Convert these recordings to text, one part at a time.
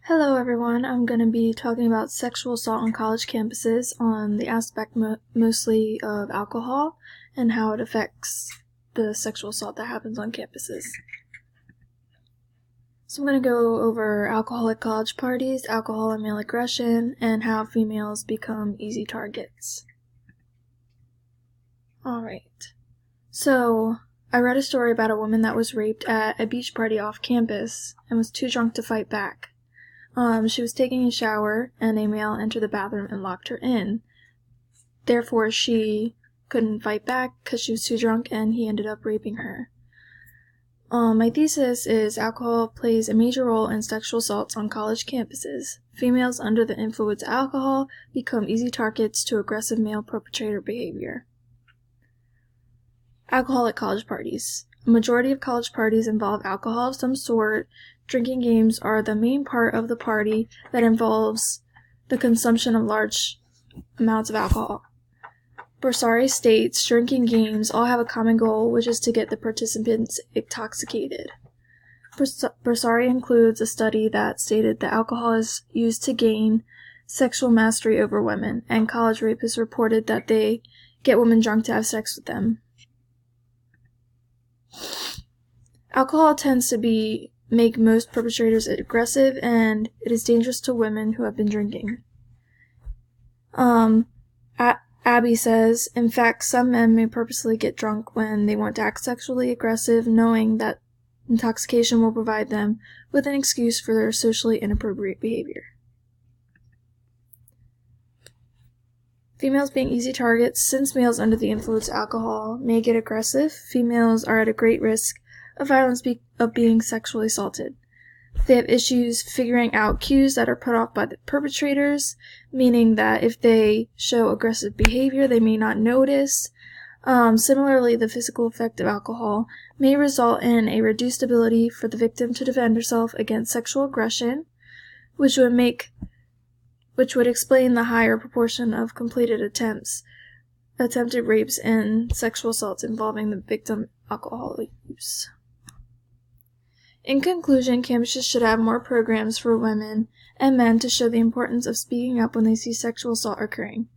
Hello everyone, I'm going to be talking about sexual assault on college campuses on the aspect mostly of alcohol and how it affects the sexual assault that happens on campuses. So I'm going to go over alcohol at college parties, alcohol and male aggression, and how females become easy targets. Alright, so I read a story about a woman that was raped at a beach party off campus and was too drunk to fight back. She was taking a shower, and a male entered the bathroom and locked her in. Therefore, she couldn't fight back because she was too drunk, and he ended up raping her. My thesis is alcohol plays a major role in sexual assaults on college campuses. Females under the influence of alcohol become easy targets to aggressive male perpetrator behavior. Alcohol at college parties. A majority of college parties involve alcohol of some sort. Drinking games are the main part of the party that involves the consumption of large amounts of alcohol. Borsari states drinking games all have a common goal, which is to get the participants intoxicated. Borsari includes a study that stated that alcohol is used to gain sexual mastery over women, and college rapists reported that they get women drunk to have sex with them. Alcohol tends to make most perpetrators aggressive, and it is dangerous to women who have been drinking. Abby says, in fact, some men may purposely get drunk when they want to act sexually aggressive, knowing that intoxication will provide them with an excuse for their socially inappropriate behavior. Females being easy targets. Since males under the influence of alcohol may get aggressive, females are at a great risk of violence of being sexually assaulted. They have issues figuring out cues that are put off by the perpetrators, meaning that if they show aggressive behavior, they may not notice. Similarly, the physical effect of alcohol may result in a reduced ability for the victim to defend herself against sexual aggression, which would explain the higher proportion of completed attempted rapes and sexual assaults involving the victim alcohol use. In conclusion, campuses should have more programs for women and men to show the importance of speaking up when they see sexual assault occurring.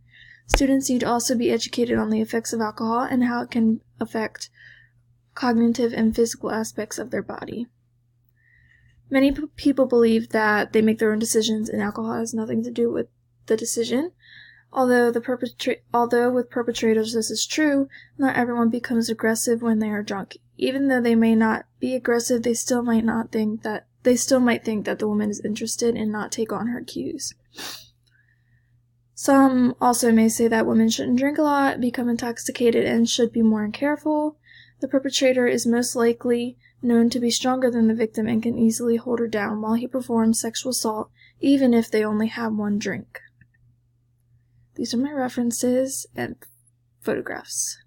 Students need to also be educated on the effects of alcohol and how it can affect cognitive and physical aspects of their body. Many people believe that they make their own decisions and alcohol has nothing to do with the decision. Although with perpetrators this is true, not everyone becomes aggressive when they are drunk. Even though they may not be aggressive, they still might think that the woman is interested and not take on her cues. Some also may say that women shouldn't drink a lot, become intoxicated, and should be more careful. The perpetrator is most likely known to be stronger than the victim and can easily hold her down while he performs sexual assault, even if they only have one drink. These are my references and photographs.